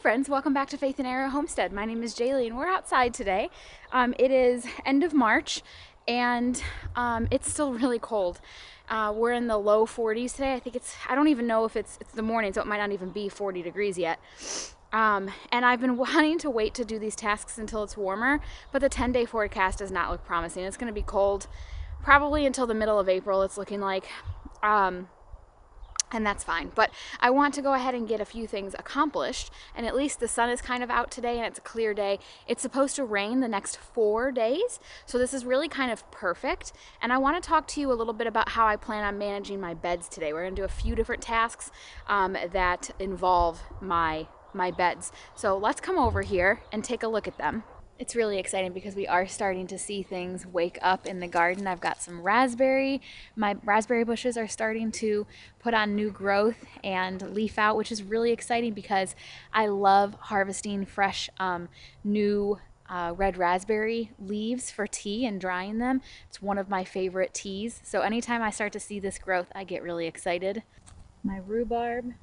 friends, welcome back to Faith and Arrow Homestead. My name is Jaylee and we're outside today. It is end of March and it's still really cold. We're in the low 40s today. I don't even know if it's the morning, so it might not even be 40 degrees yet. And I've been wanting to wait to do these tasks until it's warmer, but the 10-day forecast does not look promising. It's going to be cold probably until the middle of April, it's looking like. And that's fine, but I want to go ahead and get a few things accomplished, and at least the sun is kind of out today and it's a clear day. It's supposed to rain the next 4 days, so this is really kind of perfect, and I want to talk to you a little bit about how I plan on managing my beds today. We're going to do a few different tasks that involve my beds. So let's come over here and take a look at them. It's really exciting because we are starting to see things wake up in the garden. I've got some my raspberry bushes are starting to put on new growth and leaf out, which is really exciting because I love harvesting fresh new red raspberry leaves for tea and drying them. It's one of my favorite teas. So anytime I start to see this growth, I get really excited. My rhubarb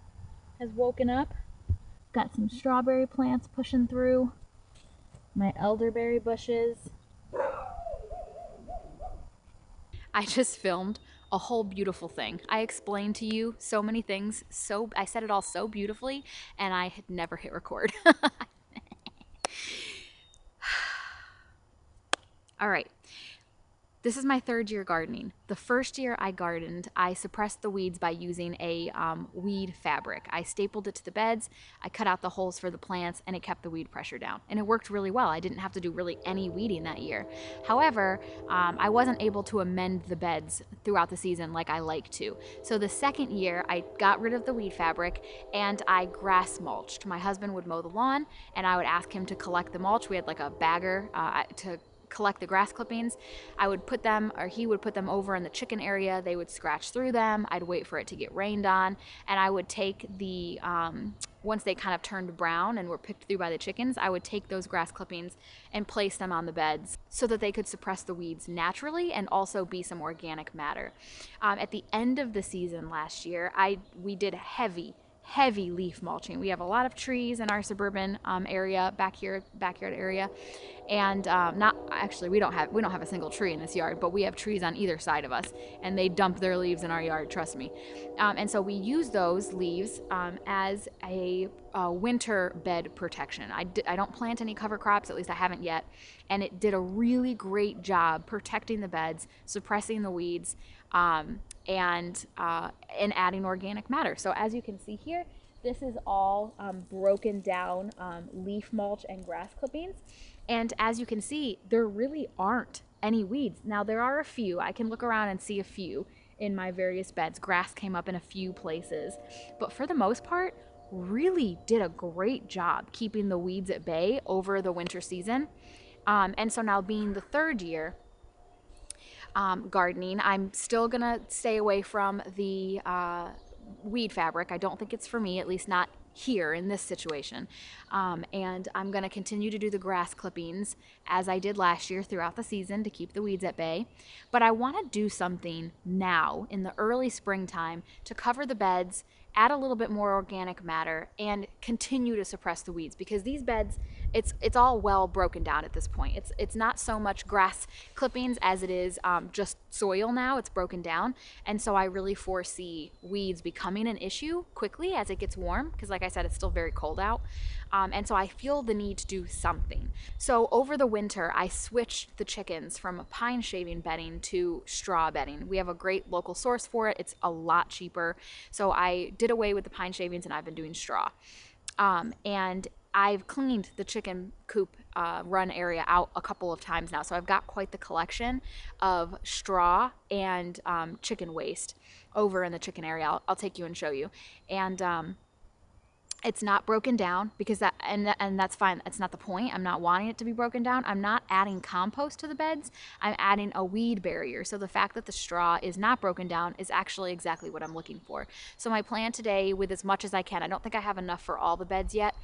has woken up. Got some strawberry plants pushing through. My elderberry bushes. I just filmed a whole beautiful thing. I explained to you so many things, I said it all so beautifully, and I had never hit record. All right. This is my 3rd year gardening. The first year I gardened, I suppressed the weeds by using a weed fabric. I stapled it to the beds, I cut out the holes for the plants, and it kept the weed pressure down. And it worked really well. I didn't have to do really any weeding that year. However, I wasn't able to amend the beds throughout the season like I like to. So the 2nd year, I got rid of the weed fabric and I grass mulched. My husband would mow the lawn and I would ask him to collect the mulch. We had like a bagger to collect the grass clippings. I would put them, or he would put them over in the chicken area. They would scratch through them. I'd wait for it to get rained on, and I would take the once they kind of turned brown and were picked through by the chickens, I would take those grass clippings and place them on the beds so that they could suppress the weeds naturally and also be some organic matter. At the end of the season last year, we did heavy leaf mulching. We have a lot of trees in our suburban area, backyard area, and not actually we don't have a single tree in this yard, but we have trees on either side of us, and they dump their leaves in our yard, trust me. And so we use those leaves as a winter bed protection. I don't plant any cover crops, at least I haven't yet, and it did a really great job protecting the beds, suppressing the weeds, and adding organic matter. So as you can see here, this is all broken down leaf mulch and grass clippings. And as you can see, there really aren't any weeds. Now there are a few. I can look around and see a few in my various beds. Grass came up in a few places. But for the most part, really did a great job keeping the weeds at bay over the winter season. And so now being the 3rd year, gardening, I'm still gonna stay away from the weed fabric. I don't think it's for me, at least not here in this situation. And I'm gonna continue to do the grass clippings as I did last year throughout the season to keep the weeds at bay. But I want to do something now in the early springtime to cover the beds, add a little bit more organic matter, and continue to suppress the weeds, because these beds, it's all well broken down at this point. It's not so much grass clippings as it is just soil now. It's broken down, and so I really foresee weeds becoming an issue quickly as it gets warm, because like I said, it's still very cold out, and so I feel the need to do something. So over the winter, I switched the chickens from pine shaving bedding to straw bedding. We have a great local source for it. It's a lot cheaper, so I did away with the pine shavings and I've been doing straw. And I've cleaned the chicken coop run area out a couple of times now, so I've got quite the collection of straw and chicken waste over in the chicken area. I'll take you and show you. And it's not broken down because and that's fine. That's not the point. I'm not wanting it to be broken down. I'm not adding compost to the beds. I'm adding a weed barrier. So the fact that the straw is not broken down is actually exactly what I'm looking for. So my plan today, with as much as I can, I don't think I have enough for all the beds yet,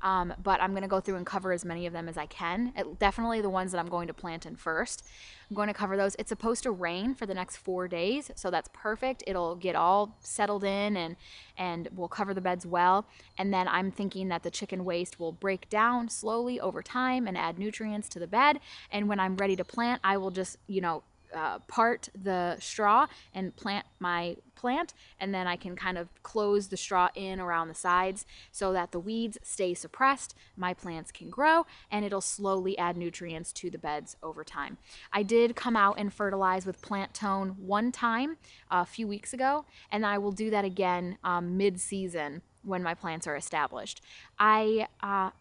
but I'm going to go through and cover as many of them as I can. Definitely the ones that I'm going to plant in first. I'm going to cover those. It's supposed to rain for the next 4 days, so that's perfect. It'll get all settled in and we'll cover the beds well. And then I'm thinking that the chicken waste will break down slowly over time and add nutrients to the bed. And when I'm ready to plant, I will just, part the straw and plant my plant, and then I can kind of close the straw in around the sides so that the weeds stay suppressed, my plants can grow, and it'll slowly add nutrients to the beds over time. I did come out and fertilize with plant tone one time a few weeks ago, and I will do that again mid-season when my plants are established. I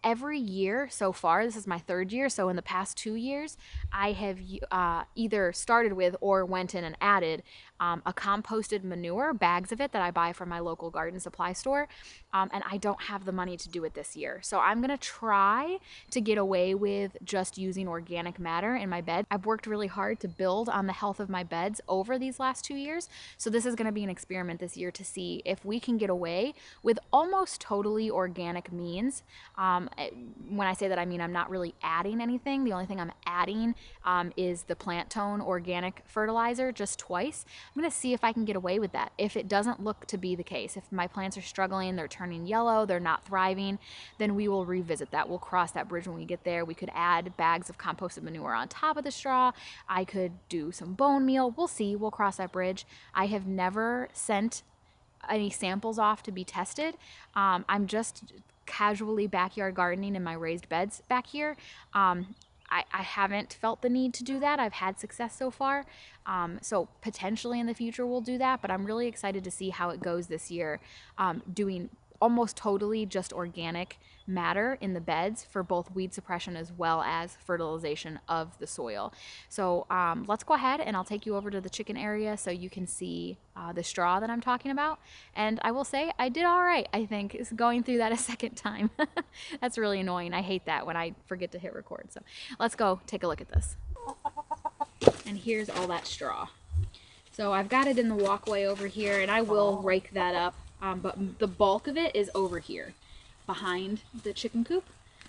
every year so far, this is my 3rd year, so in the past 2 years, I have either started with or went in and added a composted manure, bags of it that I buy from my local garden supply store, and I don't have the money to do it this year. So I'm gonna try to get away with just using organic matter in my bed. I've worked really hard to build on the health of my beds over these last 2 years, so this is gonna be an experiment this year to see if we can get away with almost totally organic means. When I say that, I mean I'm not really adding anything. The only thing I'm adding is the plant tone organic fertilizer just twice. I'm going to see if I can get away with that. If it doesn't look to be the case, if my plants are struggling, they're turning yellow, they're not thriving, then we will revisit that. We'll cross that bridge when we get there. We could add bags of composted manure on top of the straw. I could do some bone meal. We'll see. We'll cross that bridge. I have never sent any samples off to be tested. I'm just casually backyard gardening in my raised beds back here. I haven't felt the need to do that. I've had success so far. So potentially in the future we'll do that, but I'm really excited to see how it goes this year, doing almost totally just organic matter in the beds for both weed suppression as well as fertilization of the soil. So let's go ahead and I'll take you over to the chicken area so you can see the straw that I'm talking about. And I will say I did all right, I think, is going through that a second time. That's really annoying. I hate that when I forget to hit record. So let's go take a look at this. And here's all that straw. So I've got it in the walkway over here, and I will rake that up, but the bulk of it is over here behind the chicken coop.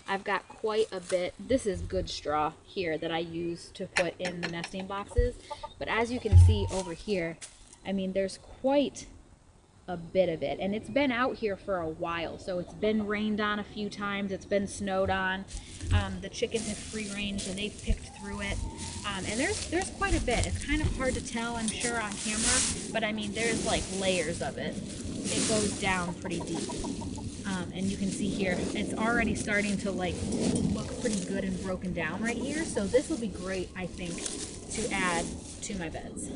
I've got quite a bit. This is good straw here that I use to put in the nesting boxes, but as you can see over here, I mean, there's quite a bit of it, and it's been out here for a while, so it's been rained on a few times, it's been snowed on. The chickens have free range and they've picked through it, and there's quite a bit. It's kind of hard to tell, I'm sure, on camera, but I mean, there's like layers of it. It goes down pretty deep, and you can see here it's already starting to like look pretty good and broken down right here, so this will be great, I think, to add to my beds.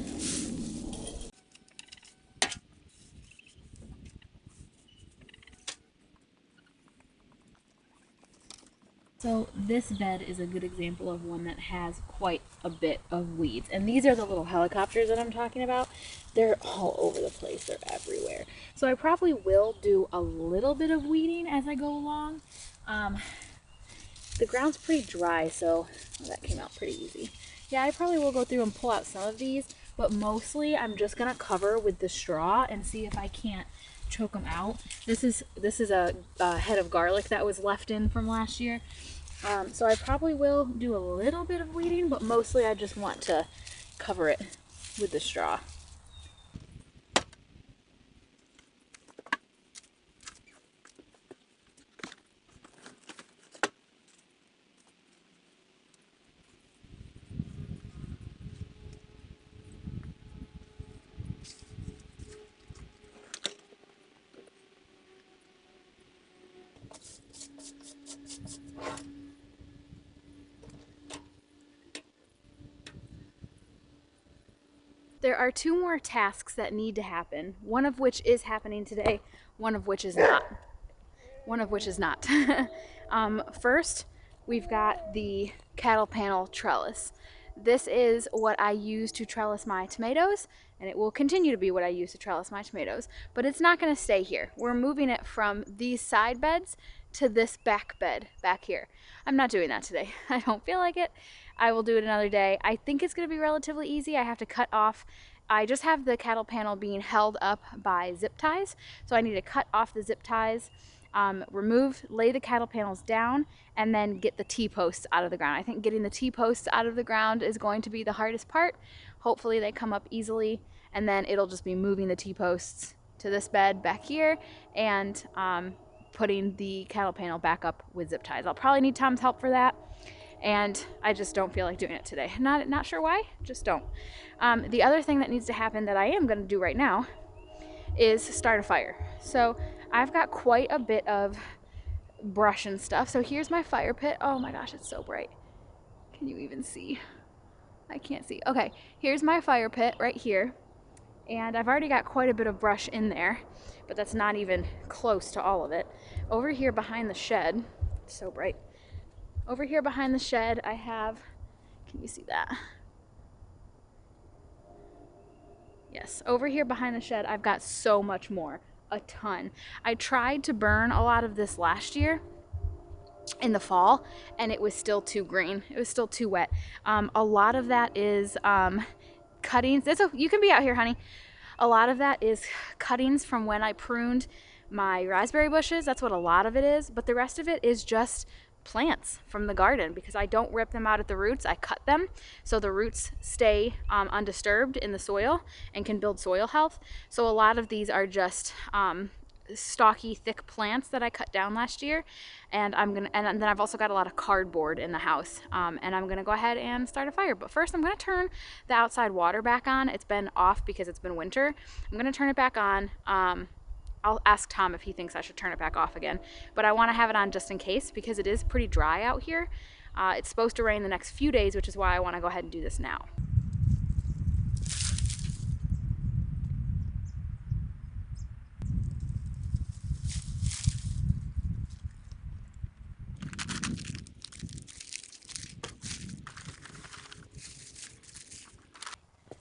So this bed is a good example of one that has quite a bit of weeds. And these are the little helicopters that I'm talking about. They're all over the place. They're everywhere. So I probably will do a little bit of weeding as I go along. The ground's pretty dry, so that came out pretty easy. Yeah, I probably will go through and pull out some of these, but mostly I'm just going to cover with the straw and see if I can't choke them out. This is a head of garlic that was left in from last year. So I probably will do a little bit of weeding, but mostly I just want to cover it with the straw. There are 2 more tasks that need to happen, one of which is happening today, one of which is not. First, we've got the cattle panel trellis. This is what I use to trellis my tomatoes, and it will continue to be what I use to trellis my tomatoes, but it's not going to stay here. We're moving it from these side beds to this back bed back here. I'm not doing that today. I don't feel like it. I will do it another day. I think it's going to be relatively easy. I have to cut off, I just have the cattle panel being held up by zip ties, so I need to cut off the zip ties lay the cattle panels down, and then get the T-posts out of the ground. I think getting the T-posts out of the ground is going to be the hardest part. Hopefully they come up easily, and then it'll just be moving the T-posts to this bed back here and putting the cattle panel back up with zip ties. I'll probably need Tom's help for that, and I just don't feel like doing it today. Not sure why, just don't. The other thing that needs to happen that I am going to do right now is start a fire. So I've got quite a bit of brush and stuff. So here's my fire pit. Oh my gosh, it's so bright. Can you even see? I can't see. Okay, here's my fire pit right here. And I've already got quite a bit of brush in there, but that's not even close to all of it. Over here behind the shed, it's so bright. Over here behind the shed, I have, can you see that? Yes, over here behind the shed, I've got so much more, a ton. I tried to burn a lot of this last year in the fall, and it was still too green. It was still too wet. A lot of that is cuttings. You can be out here, honey. A lot of that is cuttings from when I pruned my raspberry bushes. That's what a lot of it is, but the rest of it is just plants from the garden, because I don't rip them out at the roots. I cut them so the roots stay undisturbed in the soil and can build soil health. So a lot of these are just stocky, thick plants that I cut down last year, and then I've also got a lot of cardboard in the house, and I'm gonna go ahead and start a fire. But first I'm gonna turn the outside water back on. It's been off because it's been winter. I'm gonna turn it back on. I'll ask Tom if he thinks I should turn it back off again, but I want to have it on just in case, because it is pretty dry out here. It's supposed to rain the next few days, which is why I want to go ahead and do this now.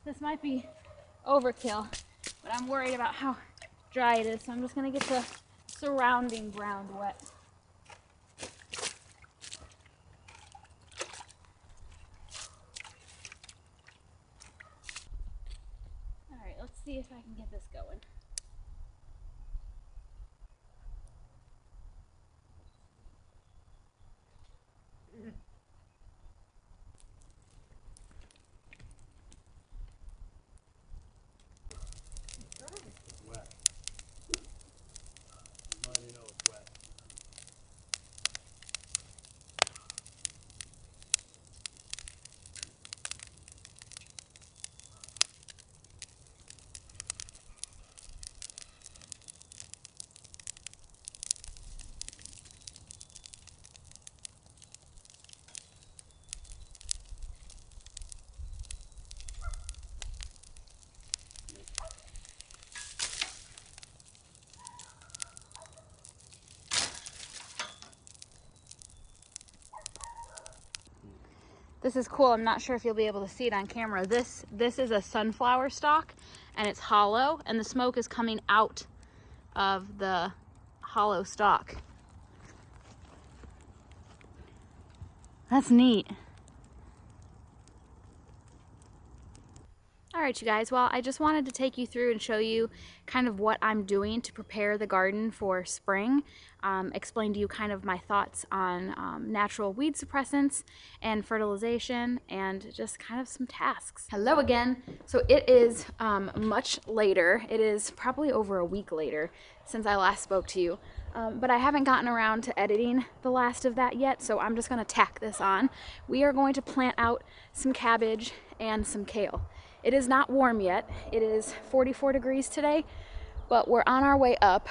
This might be overkill, but I'm worried about how dry it is, so I'm just going to get the surrounding ground wet. Alright, let's see if I can get this going. This is cool. I'm not sure if you'll be able to see it on camera. This is a sunflower stalk, and it's hollow, and the smoke is coming out of the hollow stalk. That's neat. All right, you guys, well, I just wanted to take you through and show you kind of what I'm doing to prepare the garden for spring, explain to you kind of my thoughts on natural weed suppressants and fertilization, and just kind of some tasks. Hello again. So it is much later. It is probably over a week later since I last spoke to you. But I haven't gotten around to editing the last of that yet, so I'm just going to tack this on. We are going to plant out some cabbage and some kale. It is not warm yet. It is 44 degrees today, but we're on our way up.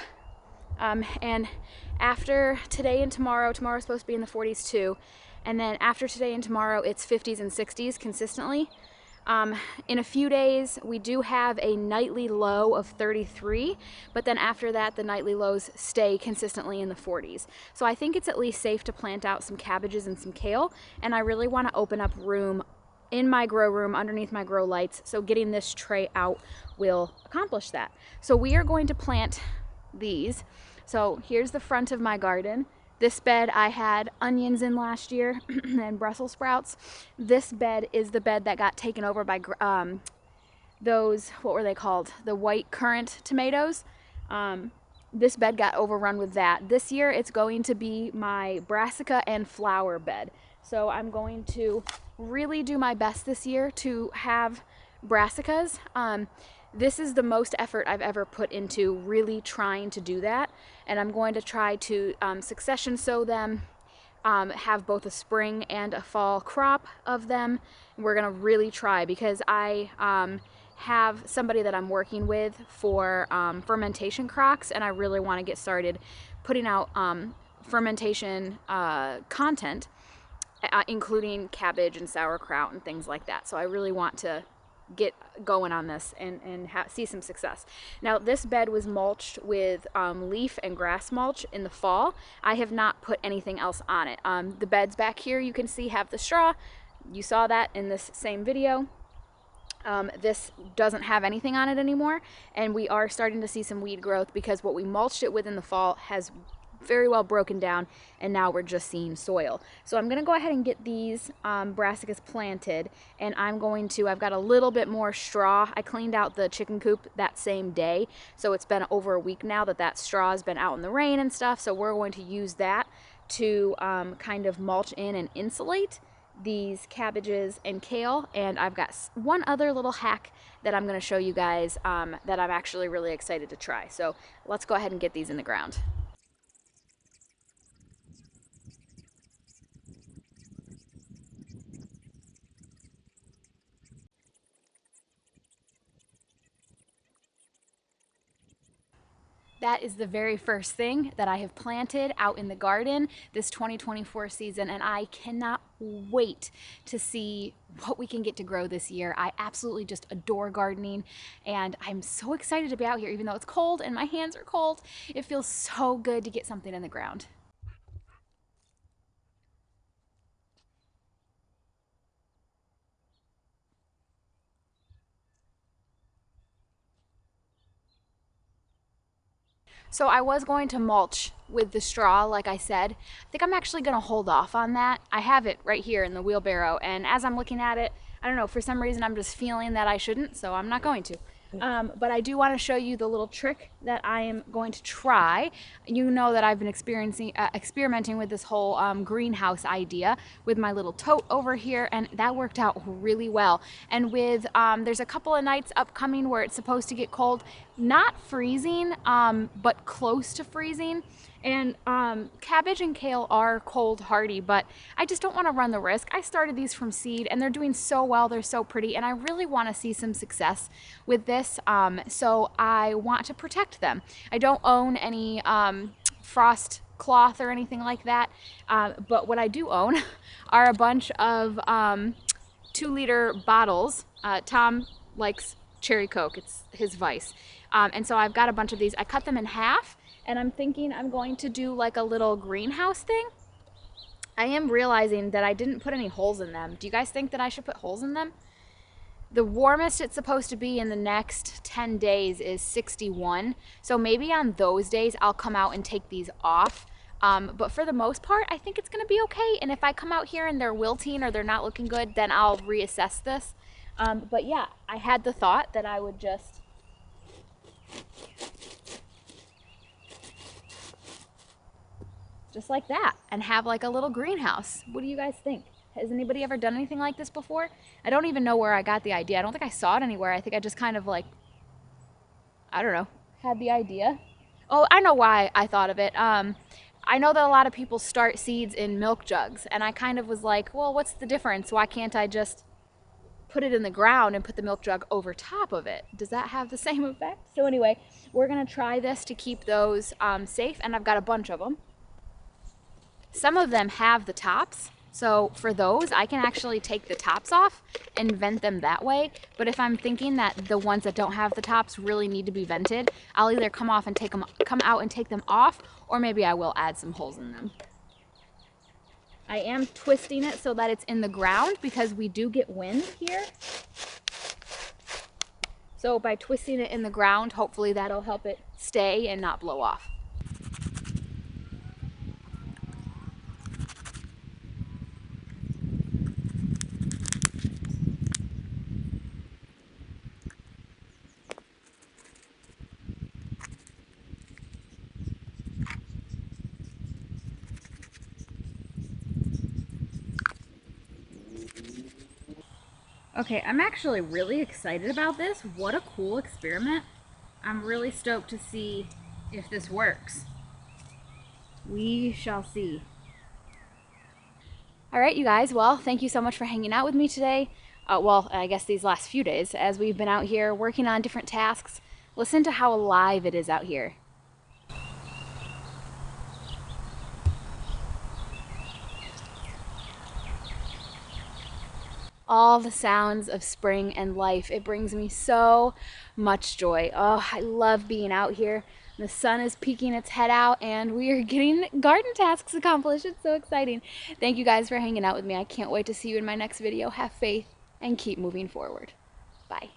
And after today and tomorrow's supposed to be in the 40s too. And then after today and tomorrow, it's 50s and 60s consistently. In a few days, we do have a nightly low of 33, but then after that, the nightly lows stay consistently in the 40s. So I think it's at least safe to plant out some cabbages and some kale, and I really want to open up room in my grow room underneath my grow lights, so getting this tray out will accomplish that. So we are going to plant these. So here's the front of my garden. This bed I had onions in last year and Brussels sprouts. This bed is the bed that got taken over by those, what were they called? The white currant tomatoes. this bed got overrun with that. This year it's going to be my brassica and flower bed. So I'm going to really do my best this year to have brassicas. This is the most effort I've ever put into really trying to do that. And I'm going to try to succession sow them, have both a spring and a fall crop of them. We're gonna really try, because I have somebody that I'm working with for fermentation crocks, and I really want to get started putting out fermentation content, including cabbage and sauerkraut and things like that. So I really want to get going on this and see some success. Now, this bed was mulched with leaf and grass mulch in the fall. I have not put anything else on it. The beds back here you can see have the straw. You saw that in this same video. This doesn't have anything on it anymore, and we are starting to see some weed growth because what we mulched it with in the fall has very well broken down, and now we're just seeing soil. So I'm going to go ahead and get these brassicas planted, and I've got a little bit more straw. I cleaned out the chicken coop that same day, so it's been over a week now that straw has been out in the rain and stuff, so we're going to use that to kind of mulch in and insulate these cabbages and kale. And I've got one other little hack that I'm going to show you guys that I'm actually really excited to try. So let's go ahead and get these in the ground. That is the very first thing that I have planted out in the garden this 2024 season, and I cannot wait to see what we can get to grow this year. I absolutely just adore gardening, and I'm so excited to be out here. Even though it's cold and my hands are cold, it feels so good to get something in the ground. So I was going to mulch with the straw, like I said. I think I'm actually going to hold off on that. I have it right here in the wheelbarrow, and as I'm looking at it, I don't know, for some reason I'm just feeling that I shouldn't, so I'm not going to. But I do want to show you the little trick that I am going to try. You know that I've been experimenting with this whole greenhouse idea with my little tote over here, and that worked out really well. And with there's a couple of nights upcoming where it's supposed to get cold, not freezing, but close to freezing. And cabbage and kale are cold hardy, but I just don't want to run the risk. I started these from seed, and they're doing so well. They're so pretty, and I really want to see some success with this. So I want to protect them. I don't own any frost cloth or anything like that, but what I do own are a bunch of 2-liter bottles. Tom likes cherry Coke. It's his vice. And so I've got a bunch of these. I cut them in half, and I'm thinking I'm going to do like a little greenhouse thing. I am realizing that I didn't put any holes in them. Do you guys think that I should put holes in them? The warmest it's supposed to be in the next 10 days is 61. So maybe on those days I'll come out and take these off. But for the most part, I think it's going to be okay. And if I come out here and they're wilting or they're not looking good, then I'll reassess this. But yeah, I had the thought that I would just like that and have like a little greenhouse. What do you guys think? Has anybody ever done anything like this before? I don't even know where I got the idea. I don't think I saw it anywhere. I think I just kind of like, I don't know, had the idea. Oh, I know why I thought of it. I know that a lot of people start seeds in milk jugs, and I kind of was like, well, what's the difference? Why can't I just put it in the ground and put the milk jug over top of it? Does that have the same effect? So anyway, we're gonna try this to keep those safe, and I've got a bunch of them. Some of them have the tops, so for those I can actually take the tops off and vent them that way. But if I'm thinking that the ones that don't have the tops really need to be vented, I'll either come out and take them off, or maybe I will add some holes in them. I am twisting it so that it's in the ground because we do get wind here. So by twisting it in the ground, hopefully that'll help it stay and not blow off. Okay, I'm actually really excited about this. What a cool experiment. I'm really stoked to see if this works. We shall see. All right, you guys. Well, thank you so much for hanging out with me today. Well, I guess these last few days as we've been out here working on different tasks. Listen to how alive it is out here. All the sounds of spring and life. It brings me so much joy. Oh, I love being out here. The sun is peeking its head out and we are getting garden tasks accomplished. It's so exciting. Thank you guys for hanging out with me. I can't wait to see you in my next video. Have faith and keep moving forward. Bye.